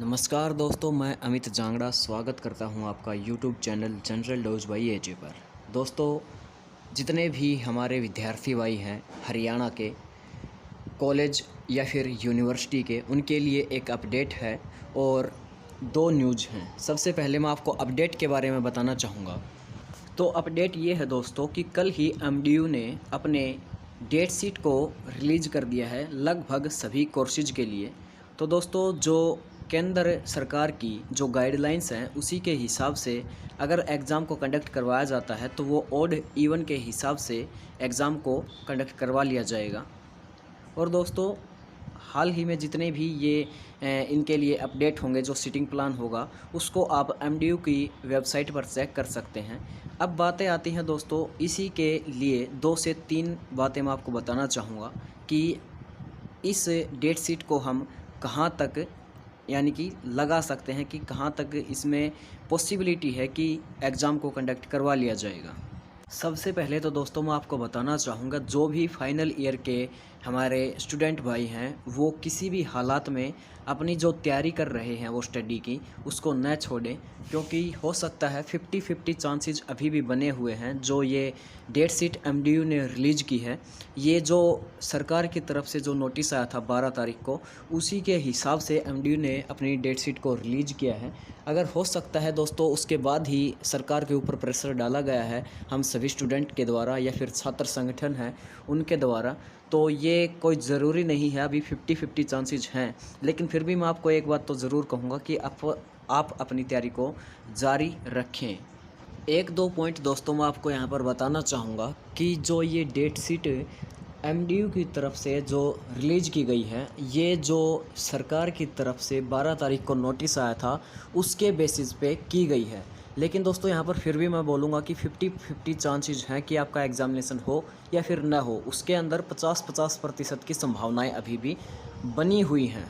नमस्कार दोस्तों, मैं अमित जांगड़ा स्वागत करता हूं आपका YouTube channel general dose by AJ पर। दोस्तों, जितने भी हमारे विद्यार्थी भाई हैं हरियाणा के कॉलेज या फिर यूनिवर्सिटी के, उनके लिए एक अपडेट है और दो न्यूज़ हैं। सबसे पहले मैं आपको अपडेट के बारे में बताना चाहूँगा। तो अपडेट ये है दोस्तों कि कल ही एमडीयू ने अपने डेट शीट को रिलीज़ कर दिया है लगभग सभी कोर्सेज के लिए। तो दोस्तों, जो केंद्र सरकार की जो गाइडलाइंस हैं उसी के हिसाब से अगर एग्ज़ाम को कंडक्ट करवाया जाता है तो वो ऑड इवन के हिसाब से एग्ज़ाम को कंडक्ट करवा लिया जाएगा। और दोस्तों, हाल ही में जितने भी ये इनके लिए अपडेट होंगे, जो सीटिंग प्लान होगा, उसको आप एमडीयू की वेबसाइट पर चेक कर सकते हैं। अब बातें आती हैं दोस्तों, इसी के लिए 2 से 3 बातें मैं आपको बताना चाहूँगा कि इस डेट शीट को हम कहाँ तक यानी कि लगा सकते हैं, कि कहाँ तक इसमें पॉसिबिलिटी है कि एग्ज़ाम को कंडक्ट करवा लिया जाएगा। सबसे पहले तो दोस्तों मैं आपको बताना चाहूँगा, जो भी फाइनल ईयर के हमारे स्टूडेंट भाई हैं वो किसी भी हालात में अपनी जो तैयारी कर रहे हैं वो स्टडी की, उसको न छोड़ें, क्योंकि हो सकता है 50-50 चांसेस अभी भी बने हुए हैं। जो ये डेट शीट एमडीयू ने रिलीज़ की है, ये जो सरकार की तरफ से जो नोटिस आया था 12 तारीख को, उसी के हिसाब से एमडीयू ने अपनी डेट शीट को रिलीज़ किया है। अगर हो सकता है दोस्तों उसके बाद ही सरकार के ऊपर प्रेशर डाला गया है हम सभी स्टूडेंट के द्वारा या फिर छात्र संगठन हैं उनके द्वारा, तो ये कोई ज़रूरी नहीं है। अभी 50-50 चांसेस हैं, लेकिन फिर भी मैं आपको एक बात तो ज़रूर कहूँगा कि आप अपनी तैयारी को जारी रखें। 1-2 पॉइंट दोस्तों मैं आपको यहाँ पर बताना चाहूँगा कि जो ये डेट शीट एमडीयू की तरफ से जो रिलीज़ की गई है, ये जो सरकार की तरफ से 12 तारीख को नोटिस आया था उसके बेसिस पे की गई है। लेकिन दोस्तों यहाँ पर फिर भी मैं बोलूँगा कि 50-50 चांसेस हैं कि आपका एग्ज़ामिनेशन हो या फिर ना हो। उसके अंदर 50-50% की संभावनाएं अभी भी बनी हुई हैं,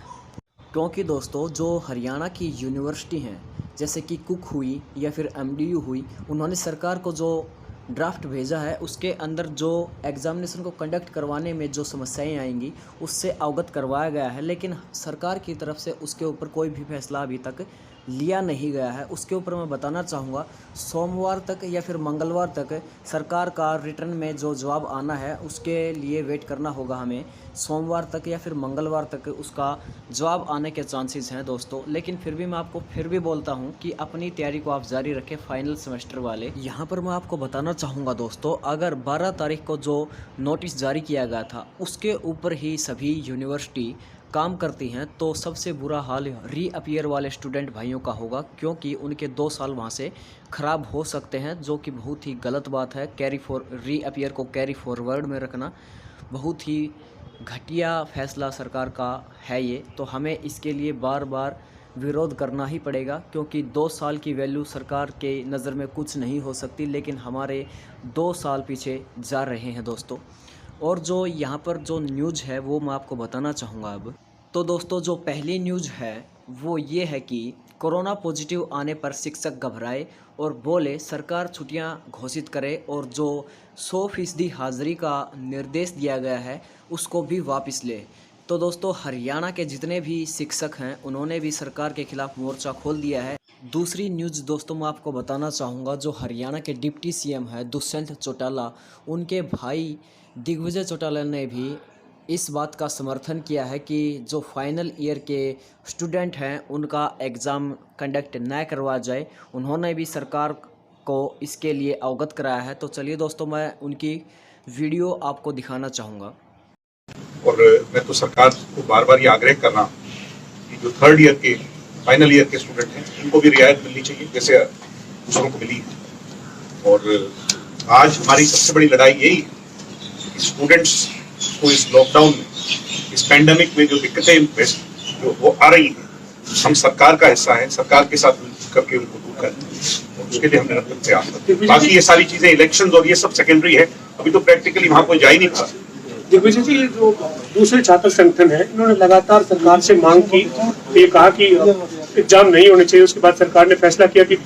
क्योंकि दोस्तों जो हरियाणा की यूनिवर्सिटी हैं जैसे कि कुक हुई या फिर एमडीयू हुई, उन्होंने सरकार को जो ड्राफ्ट भेजा है उसके अंदर जो एग्ज़ामिनेशन को कंडक्ट करवाने में जो समस्याएं आएंगी उससे अवगत करवाया गया है, लेकिन सरकार की तरफ से उसके ऊपर कोई भी फैसला अभी तक लिया नहीं गया है। उसके ऊपर मैं बताना चाहूँगा, सोमवार तक या फिर मंगलवार तक सरकार का रिटर्न में जो जवाब आना है उसके लिए वेट करना होगा हमें। सोमवार तक या फिर मंगलवार तक उसका जवाब आने के चांसेस हैं दोस्तों। लेकिन फिर भी मैं आपको फिर भी बोलता हूं कि अपनी तैयारी को आप जारी रखें फाइनल सेमेस्टर वाले। यहां पर मैं आपको बताना चाहूँगा दोस्तों, अगर 12 तारीख को जो नोटिस जारी किया गया था उसके ऊपर ही सभी यूनिवर्सिटी काम करती हैं, तो सबसे बुरा हाल रीअपियर वाले स्टूडेंट भाइयों का होगा, क्योंकि उनके 2 साल वहाँ से ख़राब हो सकते हैं, जो कि बहुत ही गलत बात है। रीअपियर को कैरी फॉरवर्ड में रखना बहुत ही घटिया फैसला सरकार का है ये। तो हमें इसके लिए बार बार विरोध करना ही पड़ेगा, क्योंकि 2 साल की वैल्यू सरकार के नज़र में कुछ नहीं हो सकती, लेकिन हमारे 2 साल पीछे जा रहे हैं दोस्तों। और जो यहाँ पर जो न्यूज़ है वो मैं आपको बताना चाहूँगा अब। तो दोस्तों, जो पहली न्यूज़ है वो ये है कि कोरोना पॉजिटिव आने पर शिक्षक घबराए और बोले सरकार छुट्टियां घोषित करे, और जो 100% हाज़िरी का निर्देश दिया गया है उसको भी वापस ले। तो दोस्तों, हरियाणा के जितने भी शिक्षक हैं उन्होंने भी सरकार के खिलाफ मोर्चा खोल दिया है। दूसरी न्यूज़ दोस्तों मैं आपको बताना चाहूँगा, जो हरियाणा के डिप्टी सीएम है दुष्यंत चौटाला, उनके भाई दिग्विजय चौटाला ने भी इस बात का समर्थन किया है कि जो फाइनल ईयर के स्टूडेंट हैं उनका एग्ज़ाम कंडक्ट न करवाया जाए। उन्होंने भी सरकार को इसके लिए अवगत कराया है। तो चलिए दोस्तों, मैं उनकी वीडियो आपको दिखाना चाहूँगा। और मैं तो सरकार को बार बार ये आग्रह कर रहा हूँ कि जो 3rd ईयर के फाइनल ईयर के स्टूडेंट हैं उनको भी रियायत मिलनी चाहिए जैसे दूसरों को मिली है। और आज हमारी सबसे बड़ी लड़ाई यही है कि स्टूडेंट्स को इस लॉकडाउन में, इस पैंडेमिक में जो दिक्कतें जो वो आ रही हैं, हम सरकार का हिस्सा है, सरकार के साथ करके उनको दूर करें, और उसके लिए हम निरंतर प्रयास करते हैं। बाकी ये सारी चीजें इलेक्शंस और ये सब सेकेंडरी है, अभी तो प्रैक्टिकली वहाँ कोई जा ही नहीं पा। दिग्विजय जी, जो दूसरे छात्र संगठन है इन्होंने लगातार सरकार से मांग की, ये कहा कि एग्जाम नहीं होने चाहिए, उसके बाद सरकार ने फैसला किया कि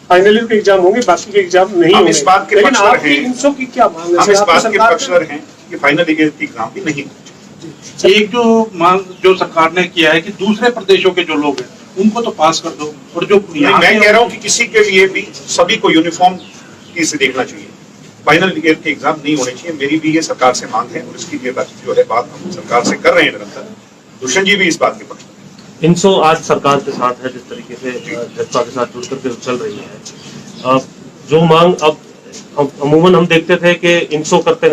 फाइनल ईयर के एग्जाम होंगे, बाकी के एग्जाम नहीं होंगे। इस बात के पक्षधर हैं, इनसों की क्या मांग है? हम इस बात के पक्षधर हैं कि फाइनल ईयर की एग्जाम भी नहीं। एक जो मांग जो सरकार ने किया है कि दूसरे प्रदेशों के जो लोग हैं उनको तो पास कर दो। और जो नहीं, मैं कह रहा हूँ कि किसी के लिए भी सभी को यूनिफॉर्म से देखना चाहिए। फाइनल ईयर के एग्जाम नहीं होने चाहिए, मेरी भी ये सरकार से मांग है और इसकी ये जो है बात हम सरकार से कर रहे हैं निरंतर। दुष्यंत जी भी इस बात के पक्ष में। इनसो आज सरकार के साथ है, जिस तरीके से भाजपा के साथ जुड़ करके चल रही है, जो मांग अब अमूमन हम देखते थे कि इनसो करते